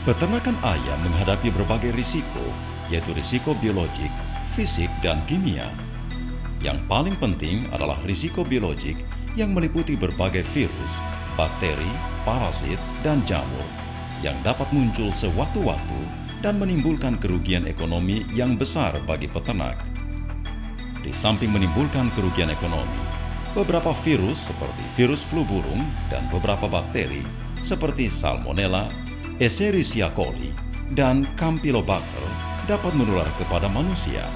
Peternakan ayam menghadapi berbagai risiko, yaitu risiko biologik, fisik, dan kimia. Yang paling penting adalah risiko biologik yang meliputi berbagai virus, bakteri, parasit, dan jamur yang dapat muncul sewaktu-waktu dan menimbulkan kerugian ekonomi yang besar bagi peternak. Di samping menimbulkan kerugian ekonomi, beberapa virus seperti virus flu burung dan beberapa bakteri seperti Salmonella, Escherichia coli, dan Campylobacter dapat menular kepada manusia.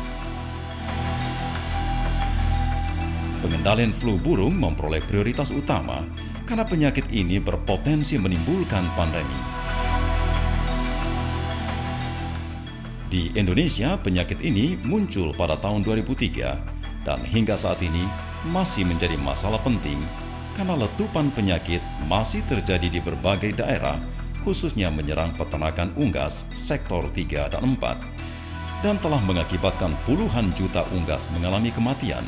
Pengendalian flu burung memperoleh prioritas utama karena penyakit ini berpotensi menimbulkan pandemi. Di Indonesia, penyakit ini muncul pada tahun 2003 dan hingga saat ini masih menjadi masalah penting karena letupan penyakit masih terjadi di berbagai daerah, khususnya menyerang peternakan unggas sektor 3 dan 4, dan telah mengakibatkan puluhan juta unggas mengalami kematian.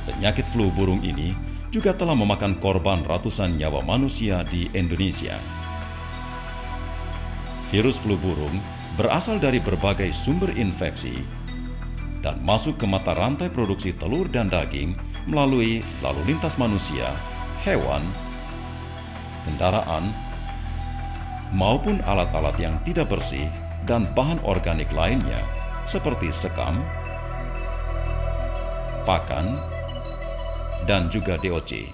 Penyakit flu burung ini juga telah memakan korban ratusan nyawa manusia di Indonesia. Virus flu burung berasal dari berbagai sumber infeksi dan masuk ke mata rantai produksi telur dan daging melalui lalu lintas manusia, hewan, kendaraan, maupun alat-alat yang tidak bersih dan bahan organik lainnya seperti sekam, pakan, dan juga DOC.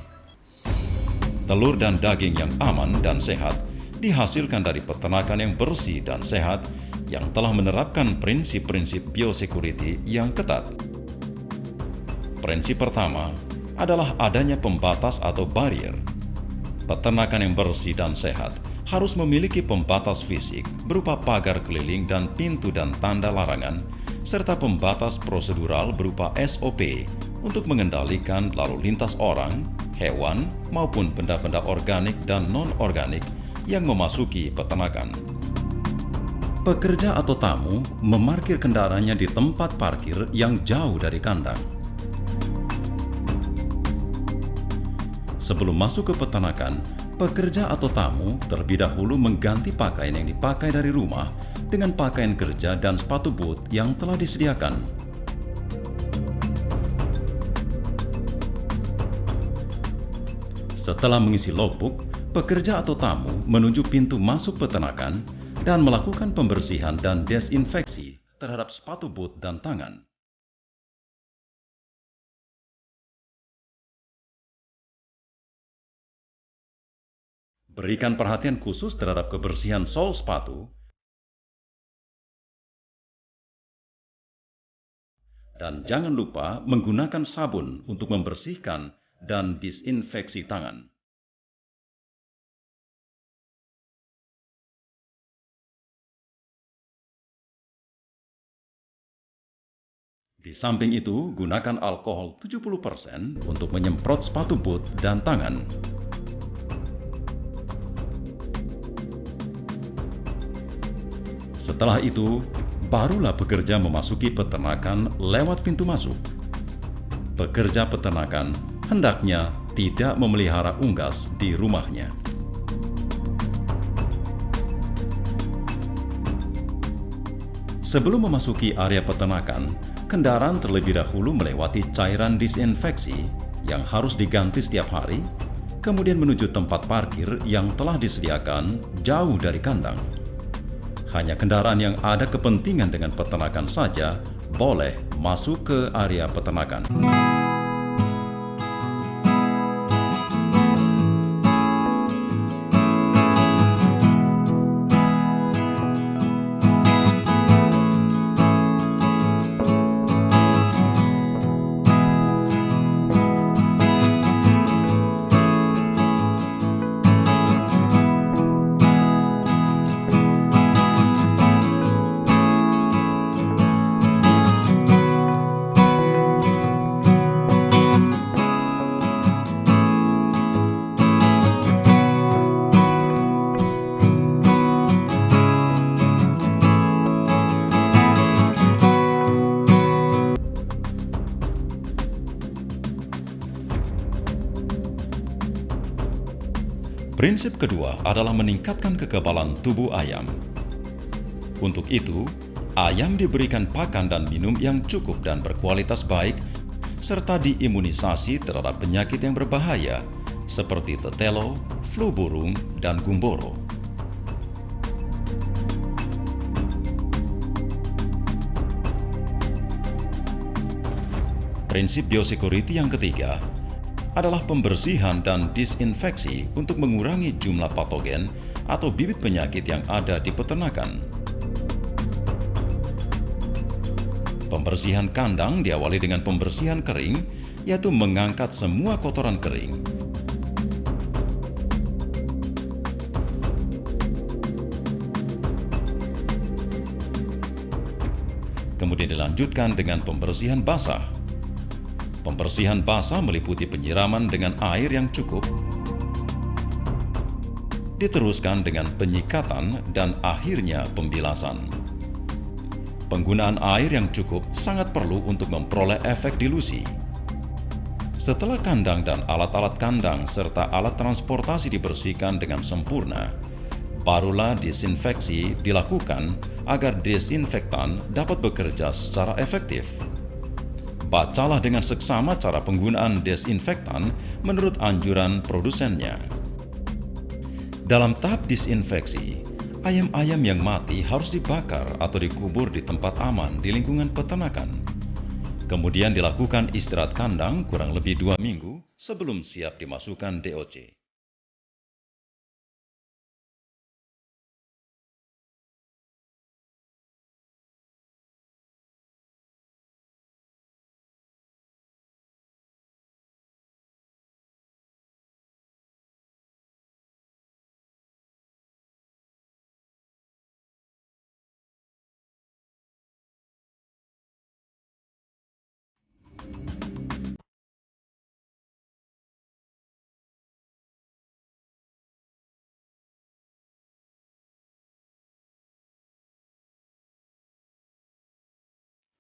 Telur dan daging yang aman dan sehat dihasilkan dari peternakan yang bersih dan sehat yang telah menerapkan prinsip-prinsip biosecurity yang ketat. Prinsip pertama adalah adanya pembatas atau barrier. Peternakan yang bersih dan sehat harus memiliki pembatas fisik berupa pagar keliling dan pintu dan tanda larangan, serta pembatas prosedural berupa SOP untuk mengendalikan lalu lintas orang, hewan, maupun benda-benda organik dan non-organik yang memasuki peternakan. Pekerja atau tamu memarkir kendaraannya di tempat parkir yang jauh dari kandang. Sebelum masuk ke peternakan, pekerja atau tamu terlebih dahulu mengganti pakaian yang dipakai dari rumah dengan pakaian kerja dan sepatu boot yang telah disediakan. Setelah mengisi logbook, pekerja atau tamu menuju pintu masuk peternakan dan melakukan pembersihan dan desinfeksi terhadap sepatu boot dan tangan. Berikan perhatian khusus terhadap kebersihan sol sepatu dan jangan lupa menggunakan sabun untuk membersihkan dan disinfeksi tangan. Di samping itu, gunakan alkohol 70% untuk menyemprot sepatu boot dan tangan. Setelah itu, barulah pekerja memasuki peternakan lewat pintu masuk. Pekerja peternakan hendaknya tidak memelihara unggas di rumahnya. Sebelum memasuki area peternakan, kendaraan terlebih dahulu melewati cairan disinfeksi yang harus diganti setiap hari, kemudian menuju tempat parkir yang telah disediakan jauh dari kandang. Hanya kendaraan yang ada kepentingan dengan peternakan saja boleh masuk ke area peternakan. Prinsip kedua adalah meningkatkan kekebalan tubuh ayam. Untuk itu, ayam diberikan pakan dan minum yang cukup dan berkualitas baik, serta diimunisasi terhadap penyakit yang berbahaya seperti tetelo, flu burung, dan gumboro. Prinsip biosecurity yang ketiga adalah pembersihan dan disinfeksi untuk mengurangi jumlah patogen atau bibit penyakit yang ada di peternakan. Pembersihan kandang diawali dengan pembersihan kering, yaitu mengangkat semua kotoran kering. Kemudian dilanjutkan dengan pembersihan basah. Pembersihan basah meliputi penyiraman dengan air yang cukup, diteruskan dengan penyikatan dan akhirnya pembilasan. Penggunaan air yang cukup sangat perlu untuk memperoleh efek dilusi. Setelah kandang dan alat-alat kandang serta alat transportasi dibersihkan dengan sempurna, barulah disinfeksi dilakukan agar desinfektan dapat bekerja secara efektif. Bacalah dengan seksama cara penggunaan desinfektan menurut anjuran produsennya. Dalam tahap disinfeksi, ayam-ayam yang mati harus dibakar atau dikubur di tempat aman di lingkungan peternakan. Kemudian dilakukan istirahat kandang kurang lebih 2 minggu sebelum siap dimasukkan DOC.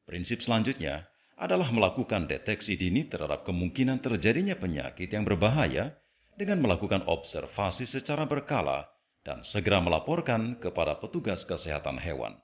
Prinsip selanjutnya adalah melakukan deteksi dini terhadap kemungkinan terjadinya penyakit yang berbahaya dengan melakukan observasi secara berkala dan segera melaporkan kepada petugas kesehatan hewan.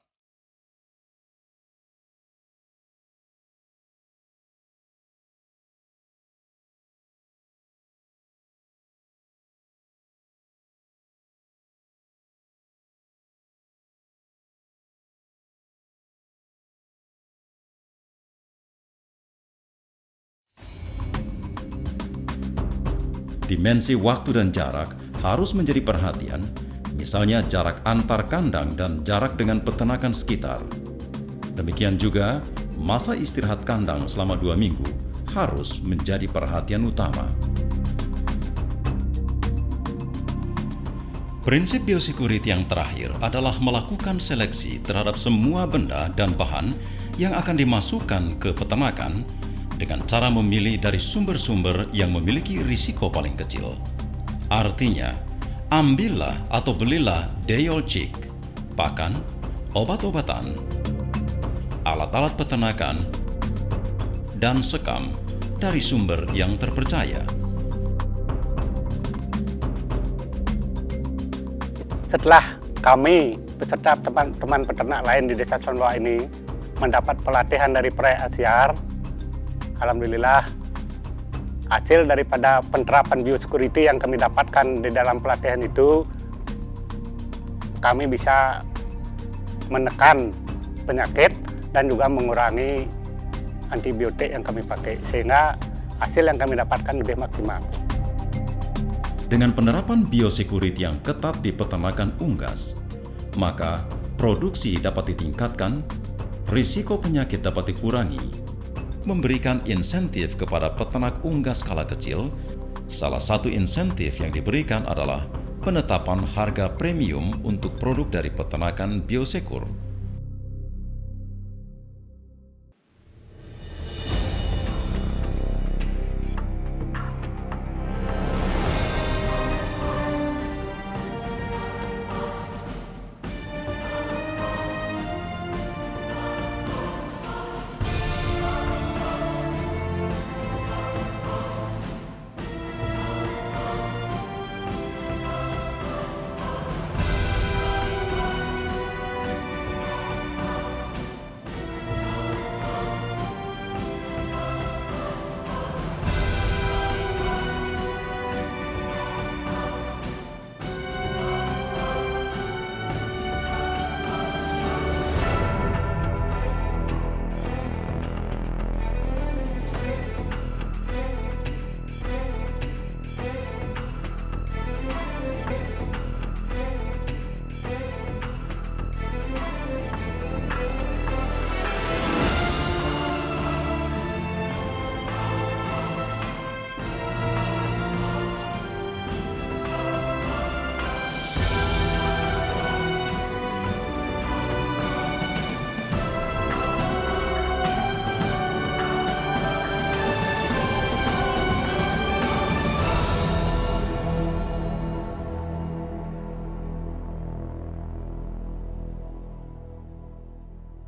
Dimensi waktu dan jarak harus menjadi perhatian, misalnya jarak antar kandang dan jarak dengan peternakan sekitar. Demikian juga, masa istirahat kandang selama 2 minggu harus menjadi perhatian utama. Prinsip biosecurity yang terakhir adalah melakukan seleksi terhadap semua benda dan bahan yang akan dimasukkan ke peternakan dengan cara memilih dari sumber-sumber yang memiliki risiko paling kecil. Artinya, ambillah atau belilah DOC, pakan, obat-obatan, alat-alat peternakan, dan sekam dari sumber yang terpercaya. Setelah kami beserta teman-teman peternak lain di Desa Selanbawa ini mendapat pelatihan dari Pre Asiar, alhamdulillah hasil daripada penerapan biosecurity yang kami dapatkan di dalam pelatihan itu, kami bisa menekan penyakit dan juga mengurangi antibiotik yang kami pakai, sehingga hasil yang kami dapatkan lebih maksimal. Dengan penerapan biosecurity yang ketat di peternakan unggas, maka produksi dapat ditingkatkan, risiko penyakit dapat dikurangi, memberikan insentif kepada peternak unggas skala kecil. Salah satu insentif yang diberikan adalah penetapan harga premium untuk produk dari peternakan biosekur.